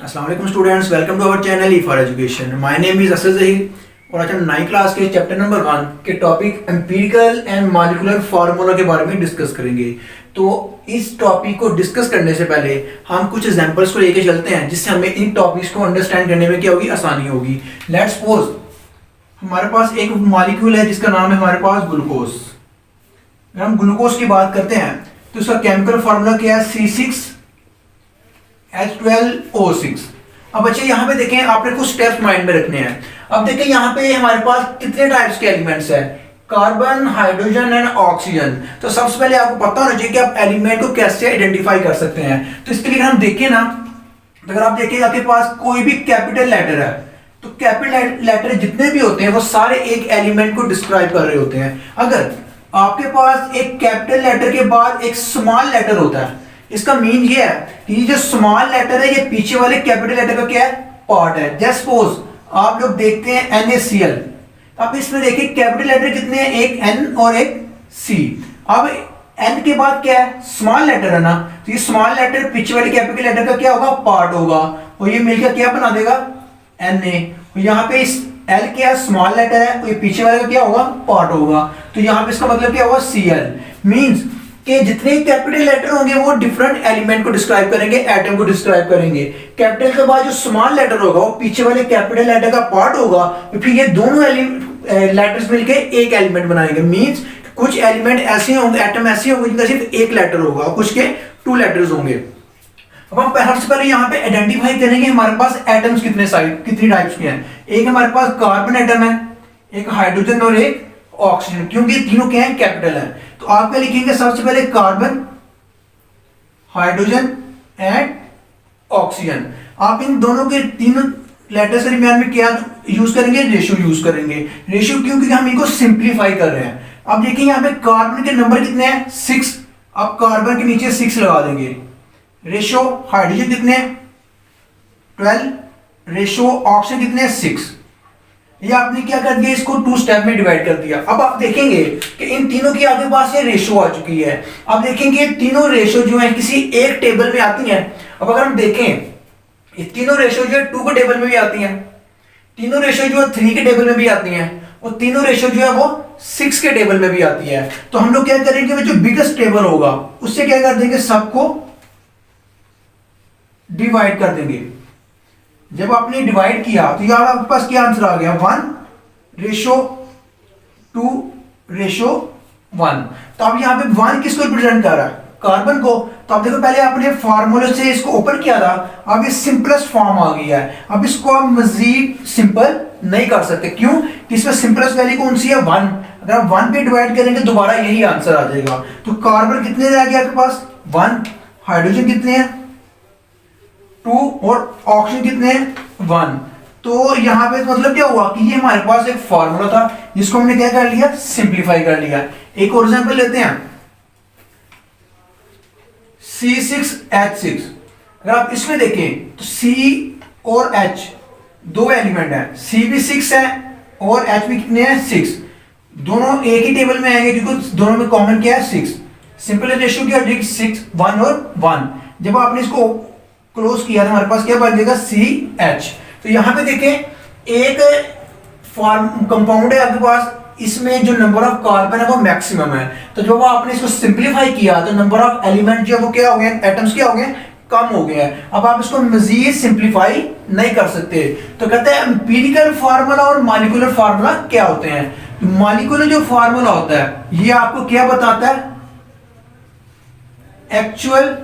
अस्सलाम वालेकुम students, welcome to our channel E for education. My name is Asad Zaheer और आज हम 9th क्लास के चैप्टर नंबर 1 के topic empirical and molecular formula के बारे में डिस्कस करेंगे। तो इस टॉपिक को डिस्कस करने से पहले हम कुछ एग्जांपल्स को लेके चलते हैं जिससे हमें इन टॉपिक्स को अंडरस्टैंड करने में क्या होगी, आसानी होगी। लेट्स सपोज हमारे पास एक मॉलिक्यूल है जिसका नाम है हमारे पास ग्लूकोज। अगर हम ग्लूकोज की बात करते हैं तो उसका केमिकल फार्मूला क्या है, C6H12O6। अब बच्चे यहाँ पे देखें, आपने कुछ स्टेप्स माइंड में रखने हैं। अब देखें यहाँ पे हमारे पास कितने टाइप्स के एलिमेंट्स हैं, कार्बन, हाइड्रोजन एंड ऑक्सीजन। तो सबसे पहले आपको पता होना चाहिए कि आप एलिमेंट को कैसे आइडेंटिफाई कर सकते हैं। तो इसके लिए हम देखें ना, तो अगर आप देखें आपके पास कोई भी कैपिटल लेटर है तो कैपिटल लेटर जितने भी होते हैं वो सारे एक एलिमेंट को डिस्क्राइब कर रहे होते हैं। अगर आपके पास एक कैपिटल लेटर के बाद एक स्मॉल लेटर होता है, इसका मीन ये है कि जो स्मॉल लेटर है ये पीछे वाले कैपिटल लेटर का क्या है, पार्ट है। जस्ट सपोज आप लोग देखते हैं NaCl, अब इसमें देखिए कैपिटल लेटर कितने हैं, एक N और एक C। अब N के बाद क्या है, स्मॉल लेटर है ना, तो ये स्मॉल लेटर पीछे वाले कैपिटल लेटर का क्या होगा, पार्ट होगा और ये मिलकर क्या बना देगा, Na। यहाँ पे इस L क्या स्मॉल लेटर है, तो ये पीछे वाले का क्या होगा, पार्ट होगा। तो यहाँ पे इसका मतलब क्या होगा, Cl। मींस कि जितने कैपिटल लेटर होंगे वो डिफरेंट एलिमेंट को डिस्क्राइब करेंगे, एटम को डिस्क्राइब करेंगे। कैपिटल के बाद जो स्मॉल लेटर होगा वो पीछे वाले कैपिटल लेटर का पार्ट होगा, फिर ये दोनों लेटर्स मिलके एक एलिमेंट बनाएंगे। मींस कुछ एलिमेंट ऐसे होंगे, एटम ऐसे होंगे जिनका सिर्फ एक लेटर होगा और कुछ के 2 लेटर्स होंगे। अब हम सबसे पहले यहाँ पे आइडेंटिफाई करेंगे हमारे पास एटम्स कितनी टाइप्स के हैं। एक हमारे पास कार्बन एटम है, एक हाइड्रोजन और एक ऑक्सीजन, क्योंकि तीनों क्या है, कैपिटल है। तो आप क्या लिखेंगे, सबसे पहले कार्बन, हाइड्रोजन एंड ऑक्सीजन। आप इन दोनों के तीनों लेटर्स के दरमियान में क्या यूज करेंगे, रेशियो यूज करेंगे। रेशियो क्यों, क्योंकि हम इनको सिंप्लीफाई कर रहे हैं। अब देखिए यहाँ पे कार्बन के नंबर कितने हैं, 6। आप कार्बन के नीचे 6 लगा देंगे। रेशियो हाइड्रोजन कितने हैं, 12। रेशियो ऑक्सीजन कितने हैं, 6। ये आपने क्या कर दिया, इसको 2 स्टेप में डिवाइड कर दिया। अब आप देखेंगे कि इन तीनों की आपके पास ये रेशियो आ चुकी है। अब देखेंगे तीनों रेशियो जो है किसी एक टेबल में आती हैं। अब अगर हम देखें ये तीनों रेशियो जो है 2 के टेबल में भी आती हैं, तीनों रेशियो जो है 3 के टेबल में भी आती हैं और तीनों रेशियो जो है वो 6 के टेबल में भी आती है। तो हम लोग क्या करेंगे, जो बिगेस्ट टेबल होगा उससे क्या कर देंगे, सबको डिवाइड कर देंगे। जब आपने डिवाइड किया तो यार आपके पास क्या आंसर आ गया, 1:2:1। तो अब यहाँ पे 1 किसको रिप्रेजेंट कर रहा है, कार्बन को। तो आप देखो पहले आपने फार्मूले से इसको ओपन किया था, अब ये सिंपलेस्ट फॉर्म आ गया है। अब इसको आप मजीद सिंपल नहीं कर सकते, क्यों, इसमें सिंपलेस्ट वैल्यू कौन सी है, 1। अगर आप 1 पे डिवाइड करेंगे दोबारा यही आंसर आ जाएगा। तो कार्बन कितने रह गया आपके पास, 1। हाइड्रोजन कितने हैं, 2 और ऑक्सीजन कितने हैं, 1। तो यहां पे मतलब क्या हुआ कि ये हमारे पास एक फार्मूला था जिसको हमने क्या कर लिया, सिंपलीफाई कर लिया। एक और एग्जांपल लेते हैं, C6H6। अगर आप इसमें देखें तो C और H 2 एलिमेंट हैं, C भी 6 है और H भी कितने हैं, 6। दोनों एक ही टेबल में आएंगे क्योंकि दोनों में कॉमन क्या है, 6। सिंपल रेशियो क्या है, 6, 1 और 1। जब आपने इसको क्लोज किया तो हमारे पास क्या बन जाएगा, CH। तो यहां पे देखें एक कंपाउंड है आपके पास, इसमें जो नंबर ऑफ कार्बन है वो मैक्सिमम है। तो जब आपने इसको सिंपलीफाई किया तो नंबर ऑफ एलिमेंट जो वो क्या हो गए, एटम्स क्या हो गए, कम हो गए हैं। अब आप इसको मजीद सिंपलीफाई नहीं कर सकते। तो कहते हैं एम्पिरिकल फार्मूला और मॉलिक्यूलर फार्मूला क्या होते हैं। मॉलिक्यूलर जो फार्मूला होता है ये आपको क्या बताता है, actual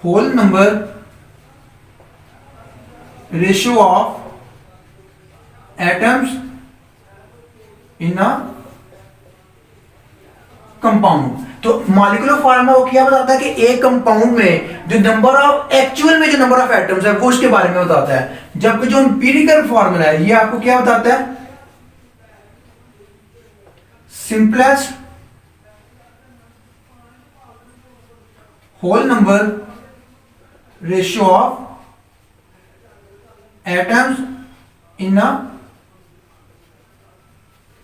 whole number ratio of atoms in a compound। तो मॉलिक्यूलर फार्मूला वो क्या बताता है कि एक कंपाउंड में जो नंबर ऑफ एक्चुअल में जो नंबर ऑफ एटम्स है वो उसके बारे में बताता है, जबकि जो एम्पिरिकल फार्मूला है ये आपको क्या बताता है, simplest whole number ratio of atoms in a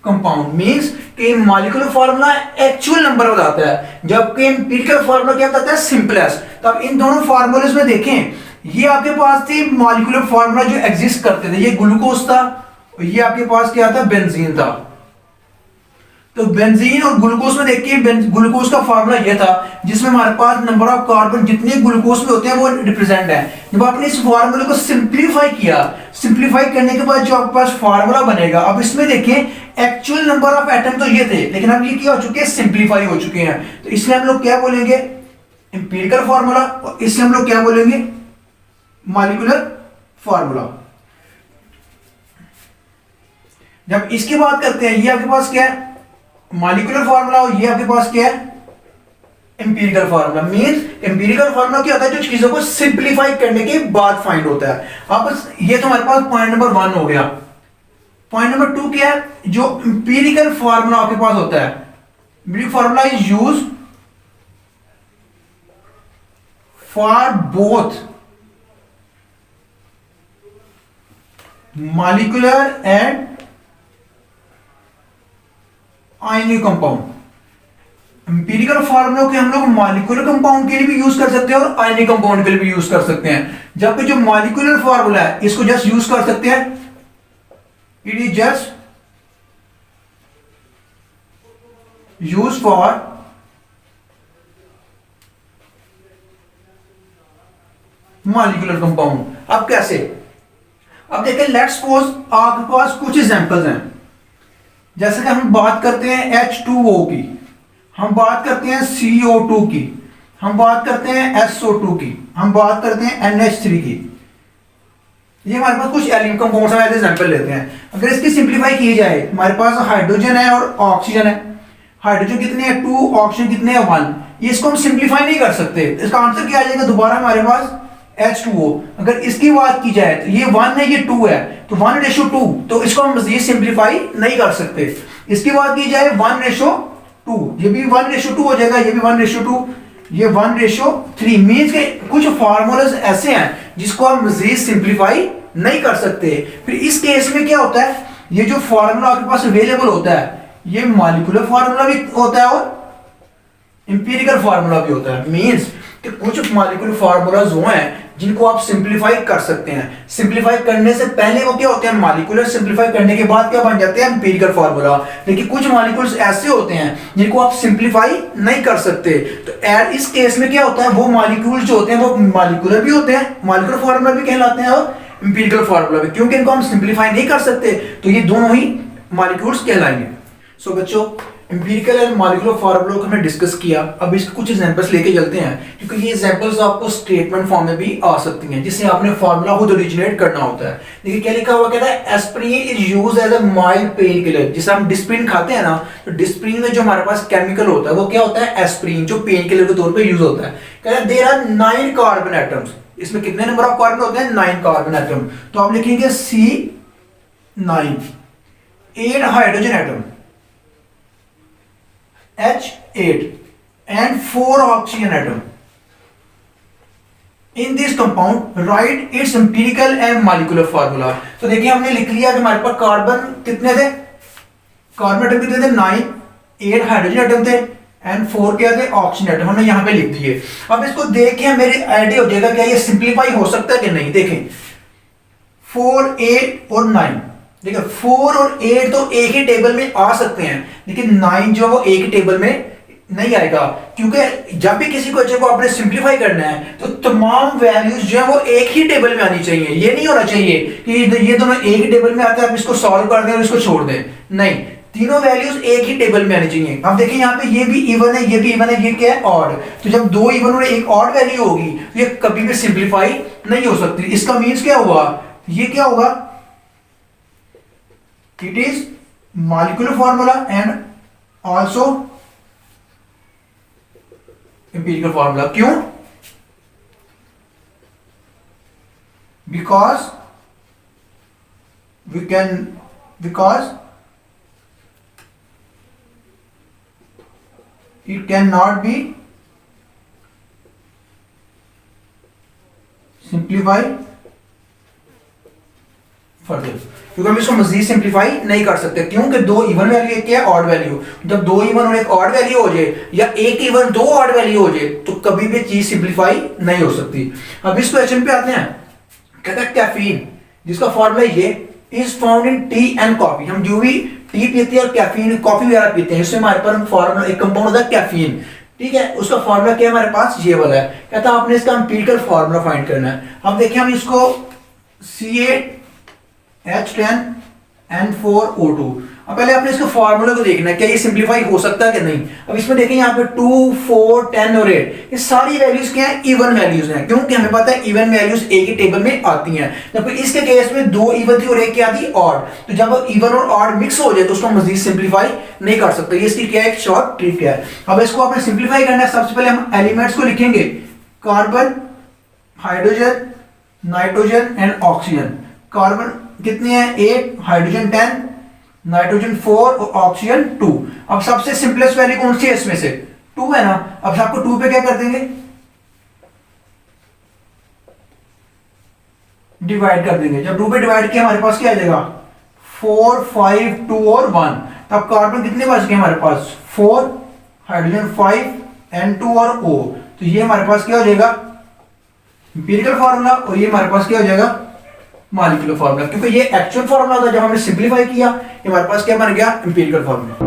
compound means कि मॉलिक्यूलर फार्मूला एक्चुअल नंबर बताता है, जबकि एम्पिरिकल फार्मूला क्या बताता है, सिंपलेस्ट। तो अब इन दोनों फार्मूलेस में देखें, ये आपके पास थी मॉलिक्यूलर फार्मूला जो एग्जिस्ट करते थे, ये ग्लूकोज था, ये आपके पास क्या था, बेंजीन था। तो बेंजीन और ग्लूकोज में देखिए, ग्लूकोज का फार्मूला ये था जिसमें हमारे पास नंबर ऑफ कार्बन जितने ग्लूकोज में होते हैं वो रिप्रेजेंट है। जब आपने इस फार्मूले को सिंप्लीफाई किया, सिंप्लीफाई करने के बाद जो आपके पास फार्मूला बनेगा, अब इसमें देखें एक्चुअल नंबर ऑफ एटम तो ये थे, लेकिन अब ये क्या हो चुके हैं, सिंप्लीफाई हो चुके हैं। तो इसलिए हम लोग क्या बोलेंगे, एम्पिरिकल फार्मूला, और इसलिए हम लोग क्या बोलेंगे, मॉलिक्यूलर फार्मूला। जब इसकी बात करते हैं, ये आपके पास क्या है, मॉलिक्यूलर फार्मूला, और ये आपके पास क्या है, empirical formula. Means empirical formula क्या होता है, जो चीजों को सिंप्लीफाई करने के बाद फाइंड होता है। अब ये तो हमारे पास पॉइंट नंबर 1 हो गया। पॉइंट नंबर 2 क्या है, जो एम्पिरिकल फार्मूला आपके पास होता है, empirical formula is use for both molecular and ionic compound. Empirical formula के हम लोग मॉलिक्यूलर कंपाउंड के लिए भी यूज कर सकते हैं और आयनिक कंपाउंड के लिए भी यूज कर सकते हैं। जबकि जो मॉलिक्यूलर फार्मूला है इसको जस्ट यूज कर सकते हैं, it is just use for molecular compound. अब कैसे, अब देखिए, लेट्स सपोज आपके पास कुछ एग्जांपल्स हैं। जैसे कि हम बात करते हैं H2O की, हम बात करते हैं CO2 की, हम बात करते हैं SO2 की, हम बात करते हैं NH3 की। ये हमारे पास कुछ एलिमेंट कंपाउंड्स हैं, ऐसे एग्जांपल लेते हैं। अगर इसकी सिंप्लीफाई की जाए, हमारे पास हाइड्रोजन है और ऑक्सीजन है। हाइड्रोजन कितने हैं, 2, ऑक्सीजन कितने हैं, 1। ये इसको हम सिंप्लीफाई नहीं कर सकते। इसका आंसर क्या आ जाएगा, दोबारा हमारे पास H2O। अगर इसकी बात की जाए तो ये 1 है, ये 2 है, तो 1:2, तो इसको हम मजीद सिंप्लीफाई नहीं कर सकते। इसकी बात की जाए 1:2, ये भी 1:2 हो जाएगा, ये भी 1:2, ये 1:3। मींस के कुछ फार्मूलाज ऐसे हैं जिसको हम मजीद सिंप्लीफाई नहीं कर सकते। फिर इस केस में क्या होता है, ये जो फार्मूला आपके पास अवेलेबल होता है, ये मॉलिक्यूलर फार्मूला भी होता है और एम्पिरिकल फार्मूला भी होता है। मींस कि कुछ मॉलिक्यूलर फार्मूलाज वो हैं जिनको आप सिंप्लीफाई कर सकते हैं। सिंप्लीफाई करने से पहले वो क्या होते हैं, मॉलिक्यूलर, सिंप्लीफाई करने के बाद क्या बन जाते हैं, एम्पिरिकल फार्मूला। लेकिन कुछ मॉलिक्यूल्स ऐसे होते हैं जिनको आप सिंप्लीफाई नहीं कर सकते। तो इस केस में क्या होता है, वो मॉलिक्यूल्स जो होते हैं वो मॉलिक्यूलर भी होते हैं, मॉलिक्यूलर फार्मूला भी कहलाते हैं और एम्पिरिकल फार्मूला भी, क्योंकि इनको हम सिंप्लीफाई नहीं कर सकते, तो ये दोनों ही मॉलिक्यूल्स कहलाएंगे। सो बच्चों, एम्पिरिकल एंड मॉलिक्यूलर फार्मूला को हमने डिस्कस किया। अब इसके कुछ एग्जांपल्स लेके चलते हैं, क्योंकि ये एग्जांपल्स आपको स्टेटमेंट फॉर्म में भी आ सकती हैं, जिससे आपने फार्मूला खुद ओरिजिनेट करना होता है। देखिए क्या लिखा हुआ, कहता है aspirin is used as a mild pain killer. जिसे हम डिस्प्रिन खाते हैं ना, तो डिस्प्रिन में जो हमारे पास केमिकल होता है वो क्या होता है, एस्पिरिन, जो पेन किलर के तौर पर यूज होता है। कहता है देयर आर 9 कार्बन एटम्स। इसमें कितने नंबर ऑफ कार्बन होते हैं, 9 कार्बन एटम। तो आप लिखेंगे C9, 8 hydrogen atom H8 and 4 oxygen atom. In this compound, write its empirical and molecular formula. तो देखिए हमने लिख लिया कि हमारे पास कार्बन कितने थे, कार्बन एटम कितने थे, 9, 8 हाइड्रोजन एटम थे एंड 4 क्या थे, ऑक्सीजन एटम। हमने यहाँ पे लिख दिए। अब इसको देख के मेरी आइडिया हो जाएगा क्या ये सिंप्लीफाई हो सकता है कि नहीं। देखें 4, 8 और 9, देखिए 4 और 8 तो एक ही टेबल में आ सकते हैं, लेकिन 9 जो वो एक ही टेबल में नहीं आएगा, क्योंकि जब भी किसी क्वेश्चन को आपने सिंप्लीफाई करना है तो तमाम वैल्यूज जो है वो एक ही टेबल में आनी चाहिए। ये नहीं होना चाहिए कि ये दोनों एक ही टेबल में आते हैं, आप इसको सॉल्व कर दें और इसको छोड़ दें। नहीं, तीनों वैल्यूज एक ही टेबल में आनी चाहिए। अब देखिए यहाँ पे ये भी इवन है, ये भी इवन है, ये क्या है, ऑड। तो जब 2 इवन और एक ऑड वैल्यू होगी तो ये कभी भी सिंप्लीफाई नहीं हो सकती। इसका मीन्स क्या हुआ, ये क्या होगा, it is molecular formula and also empirical formula. क्यों, because it cannot be simplified further. क्योंकि हम इसको मजीद सिंप्लीफाई नहीं कर सकते। क्योंकि दो इवन वैल्यू एक है ऑड वैल्यू, जब दो इवन और एक ऑड वैल्यू हो जाए या एक इवन दो ऑड वैल्यू हो जाए तो कभी भी चीज सिंप्लीफाई नहीं हो सकती। अब इस क्वेश्चन पे आते हैं, कहता है कैफीन जिसका फॉर्मूला ये is found in T and coffee. हम जो भी टी पीते हैं और कैफीन कॉफी वगैरह पीते हैं इससे हमारे पास फॉर्मूला एक कंपाउंड होता है कैफीन, ठीक है, उसका फॉर्मूला क्या है हमारे पास ये वाला है। कहता है आपने इसका एम्पिरिकल फॉर्मूला फाइंड करना है। अब देखिए हम इसको CaH10N4O2, अब पहले आपने इसके फॉर्मूले को देखना है क्या ये सिंप्लीफाई हो सकता है कि नहीं। अब इसमें देखें यहाँ पे 2, 4, 10 और 8 ये सारी वैल्यूज क्या है इवन वैल्यूज हैं, क्योंकि हमें पता है इवन वैल्यूज एक ही टेबल में आती हैं। जबकि इसके केस में दो इवन थी और एक क्या थी ऑड, तो जब इवन और ऑड मिक्स हो जाए तो उसको मजीद सिंप्लीफाई नहीं कर सकते। ये इसकी क्या है एक शॉर्ट ट्रिक है। अब इसको आपने सिंप्लीफाई करना है, सबसे पहले हम एलिमेंट्स को लिखेंगे carbon, hydrogen, nitrogen and oxygen. Carbon कितने हैं 8, हाइड्रोजन 10, नाइट्रोजन 4 और ऑक्सीजन 2। अब सबसे सिंपलेस्ट वैल्यू कौन सी है इसमें से 2 है ना। अब आपको 2 पे क्या कर देंगे डिवाइड कर देंगे। जब 2 पे डिवाइड किया हमारे पास क्या आ जाएगा 4, 5, 2 और 1। तब कार्बन कितने बच गए हमारे पास 4, हाइड्रोजन 5, N2 और O। तो ये हमारे पास क्या हो जाएगा एम्पिरिकल फार्मूला और ये हमारे पास क्या हो जाएगा मॉलिक्यूलर फार्मूला, क्योंकि ये एक्चुअल फार्मूला था जब हमने सिंप्लीफाई किया, ये हमारे पास क्या बन गया एम्पिरिकल फार्मूला।